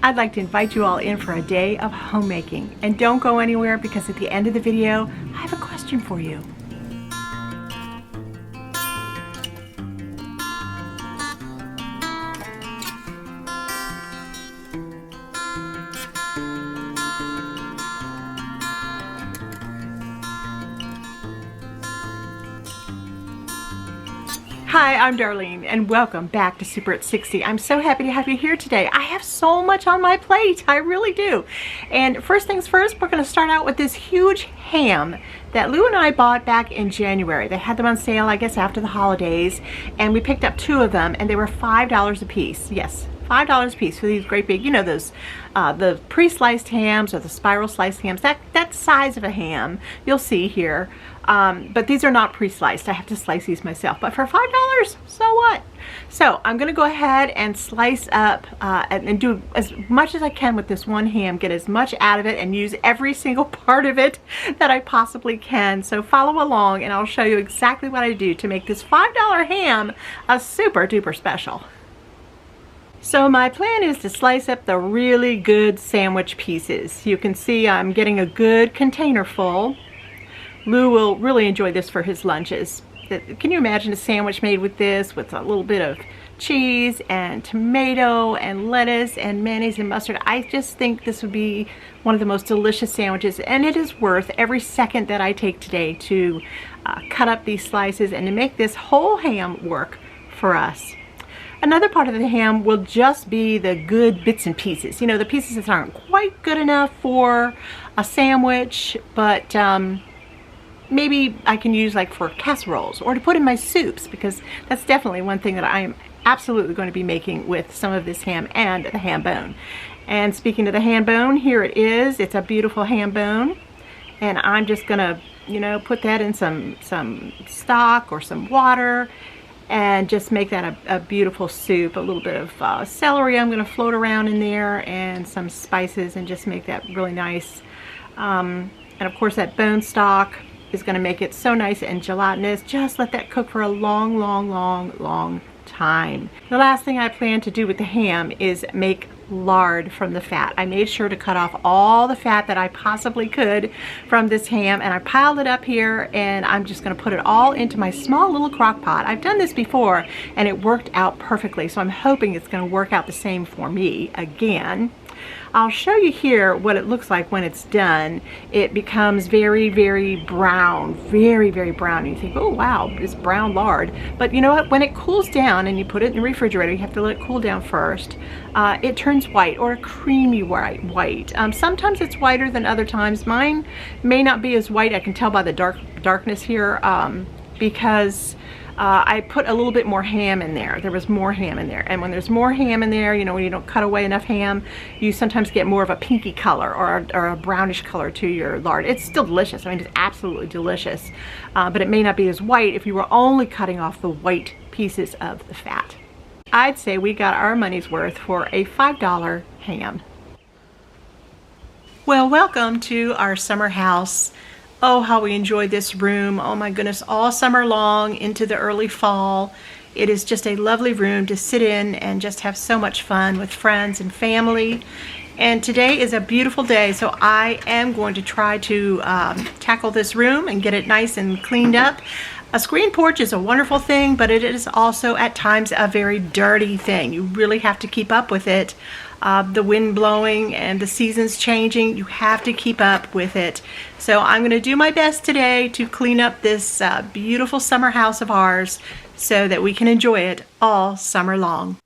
I'd like to invite you all in for a day of homemaking. And don't go anywhere, because at the end of the video, I have a question for you. Hi, I'm Darlene, and welcome back to Super at 60. I'm so happy to have you here today. I have so much on my plate, I really do. And first things first, we're going to start out with this huge ham that Lou and I bought back in January. They had them on sale, I guess, after the holidays, and we picked up 2 of them, and they were $5 a piece. Yes, $5 a piece for these great big, you know, those the pre-sliced hams or the spiral sliced hams, that size of a ham you'll see here. But these are not pre-sliced. I have to slice these myself. But for $5, so what? So I'm going to go ahead and slice up and do as much as I can with this one ham, get as much out of it and use every single part of it that I possibly can. So follow along and I'll show you exactly what I do to make this $5 ham a super duper special. So my plan is to slice up the really good sandwich pieces. You can see I'm getting a good container full. Lou will really enjoy this for his lunches. Can you imagine a sandwich made with this, with a little bit of cheese and tomato and lettuce and mayonnaise and mustard? I just think this would be one of the most delicious sandwiches, and it is worth every second that I take today to cut up these slices and to make this whole ham work for us. Another part of the ham will just be the good bits and pieces. You know, the pieces that aren't quite good enough for a sandwich, but maybe I can use like for casseroles or to put in my soups, because that's definitely one thing that I am absolutely going to be making with some of this ham and the ham bone. And speaking of the ham bone, here it is. It's a beautiful ham bone, and I'm just gonna, you know, put that in some stock or some water and just make that a beautiful soup. A little bit of celery I'm gonna float around in there, and some spices, and just make that really nice. And of course that bone stock is going to make it so nice and gelatinous. Just let that cook for a long time. The last thing I plan to do with the ham is make lard from the fat. I made sure to cut off all the fat that I possibly could from this ham, and I piled it up here, and I'm just going to put it all into my small little crock pot. I've done this before and it worked out perfectly, so I'm hoping it's going to work out the same for me again. I'll show you here what it looks like when it's done. It becomes very brown, very brown. And you think, oh wow, it's brown lard. But you know what? When it cools down and you put it in the refrigerator, you have to let it cool down first. It turns white, or a creamy white. Sometimes it's whiter than other times. Mine may not be as white. I can tell by the darkness here, because I put a little bit more ham in there. There was more ham in there. And when there's more ham in there, you know, when you don't cut away enough ham, you sometimes get more of a pinky color or a brownish color to your lard. It's still delicious. I mean, it's absolutely delicious. But it may not be as white if you were only cutting off the white pieces of the fat. I'd say we got our money's worth for a $5 ham. Well, welcome to our summer house. Oh, how we enjoy this room. Oh my goodness, all summer long into the early fall. It is just a lovely room to sit in and just have so much fun with friends and family. And today is a beautiful day, so I am going to try to tackle this room and get it nice and cleaned up. A screen porch is a wonderful thing, but it is also at times a very dirty thing. You really have to keep up with it. The wind blowing and the seasons changing, you have to keep up with it. So I'm going to do my best today to clean up this beautiful summer house of ours so that we can enjoy it all summer long.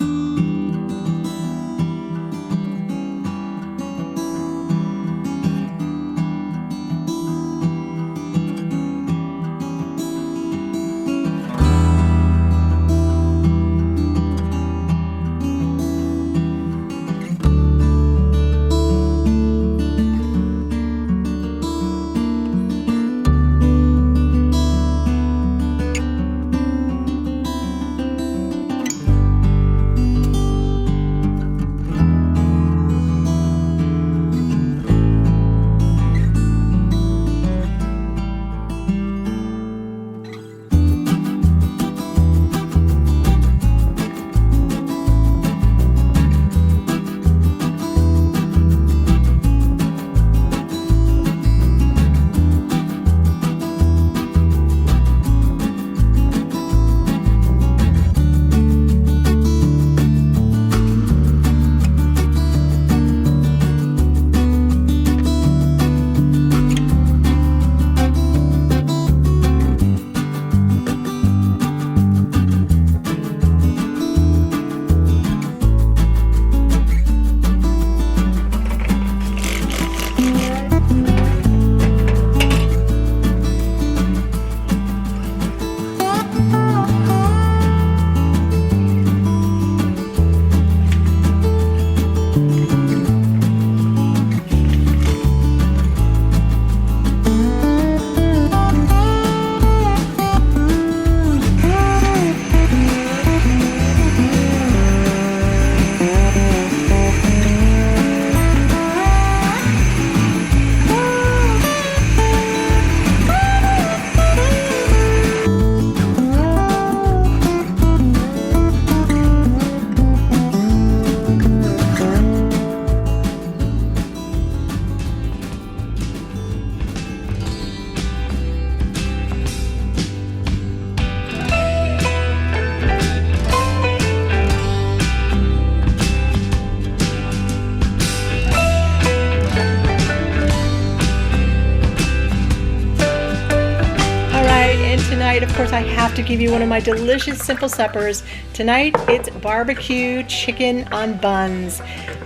tonight, of course, I have to give you one of my delicious simple suppers. Tonight, it's barbecue chicken on buns.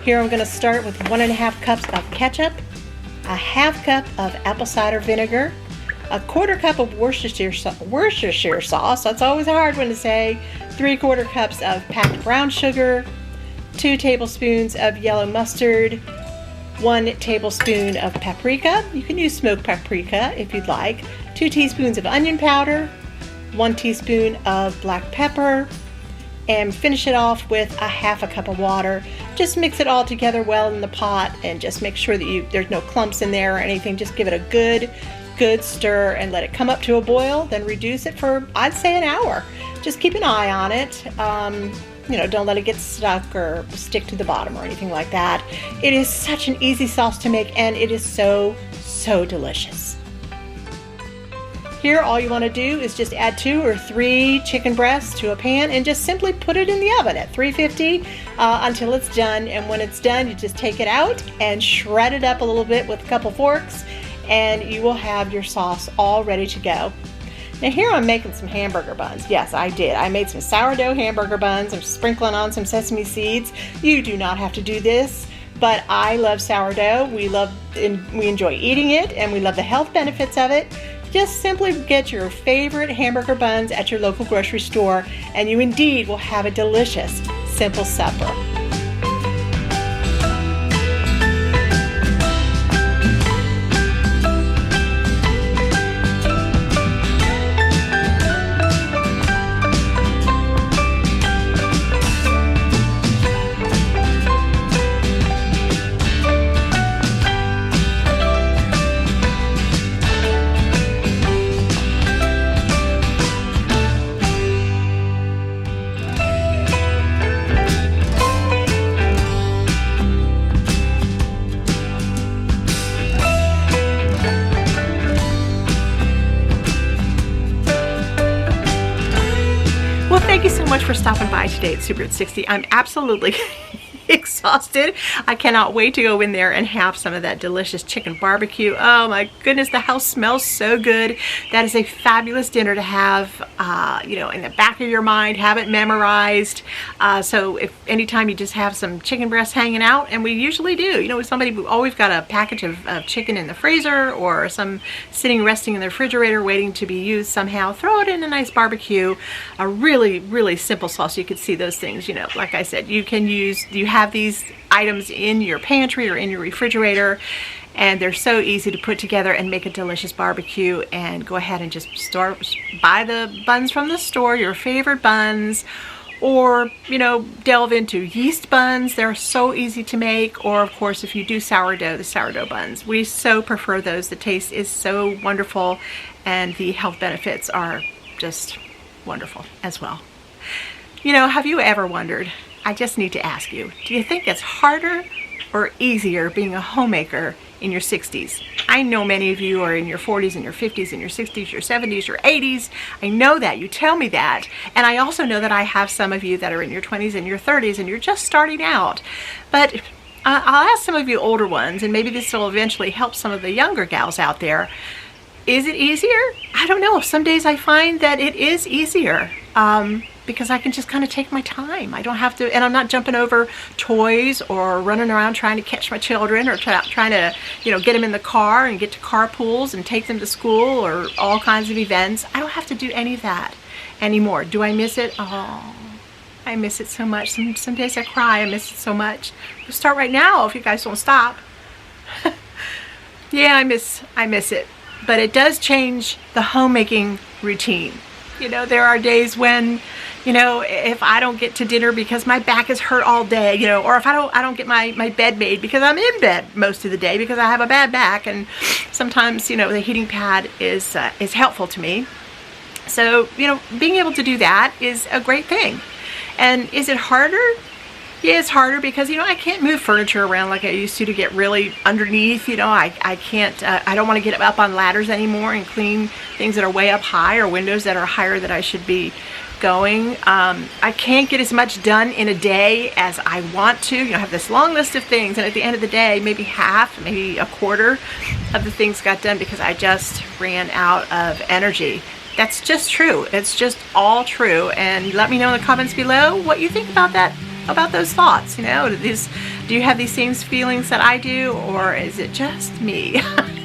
Here I'm going to start with 1.5 cups of ketchup, a 1/2 cup of apple cider vinegar, a 1/4 cup of Worcestershire sauce, that's always a hard one to say, 3/4 cups of packed brown sugar, 2 tablespoons of yellow mustard, 1 tablespoon of paprika. You can use smoked paprika if you'd like. 2 teaspoons of onion powder, 1 teaspoon of black pepper, and finish it off with a 1/2 cup of water. Just mix it all together well in the pot and just make sure that there's no clumps in there or anything. Just give it a good stir and let it come up to a boil. Then reduce it for, I'd say, an hour. Just keep an eye on it. Don't let it get stuck or stick to the bottom or anything like that. It is such an easy sauce to make, and it is so delicious. Here, all you want to do is just add 2 or 3 chicken breasts to a pan and just simply put it in the oven at 350 until it's done. And when it's done, you just take it out and shred it up a little bit with a couple forks, and you will have your sauce all ready to go. Now here I'm making some hamburger buns. Yes, I did. I made some sourdough hamburger buns. I'm sprinkling on some sesame seeds. You do not have to do this, but I love sourdough. We enjoy eating it, and we love the health benefits of it. Just simply get your favorite hamburger buns at your local grocery store, and you indeed will have a delicious, simple supper. Thank you so much for stopping by today at Super at 60. I'm absolutely exhausted. I cannot wait to go in there and have some of that delicious chicken barbecue. Oh my goodness, the house smells so good. That is a fabulous dinner to have, in the back of your mind, have it memorized. So if anytime you just have some chicken breasts hanging out, and we usually do, somebody who always got a package of chicken in the freezer or some sitting resting in the refrigerator waiting to be used somehow, throw it in a nice barbecue. A really simple sauce. You could see those things, like I said, you have these items in your pantry or in your refrigerator, and they're so easy to put together and make a delicious barbecue. And go ahead and just buy the buns from the store, your favorite buns, or delve into yeast buns. They're so easy to make. Or of course, if you do sourdough, the sourdough buns, we so prefer those. The taste is so wonderful, and the health benefits are just wonderful as well. Have you ever wondered, I just need to ask you, do you think it's harder or easier being a homemaker in your 60s? I know many of you are in your 40s and your 50s and your 60s, your 70s, your 80s. I know that. You tell me that. And I also know that I have some of you that are in your 20s and your 30s and you're just starting out. But I'll ask some of you older ones, and maybe this will eventually help some of the younger gals out there. Is it easier? I don't know. Some days I find that it is easier. Because I can just kind of take my time. I don't have to, and I'm not jumping over toys or running around trying to catch my children or trying to, get them in the car and get to carpools and take them to school or all kinds of events. I don't have to do any of that anymore. Do I miss it? Oh, I miss it so much. Some days I cry. I miss it so much. We'll start right now if you guys don't stop. Yeah, I miss it. But it does change the homemaking routine. There are days when, if I don't get to dinner because my back is hurt all day, or if I don't get my bed made because I'm in bed most of the day because I have a bad back, and sometimes, the heating pad is helpful to me. So, being able to do that is a great thing. And is it harder? Yeah, it's harder because, I can't move furniture around like I used to get really underneath. I can't, I don't want to get up on ladders anymore and clean things that are way up high or windows that are higher that I should be going. I can't get as much done in a day as I want to. I have this long list of things, and at the end of the day, maybe half, maybe a quarter of the things got done because I just ran out of energy That's just true. It's just all true. And let me know in the comments below what you think about that, about those thoughts. You know, do you have these same feelings that I do, or is it just me?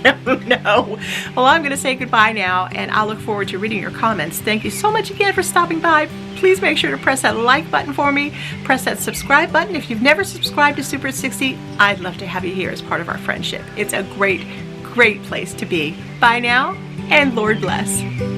I don't know. Well, I'm going to say goodbye now, and I'll look forward to reading your comments. Thank you so much again for stopping by. Please make sure to press that like button for me. Press that subscribe button. If you've never subscribed to Super at 60, I'd love to have you here as part of our friendship. It's a great, great place to be. Bye now, and Lord bless.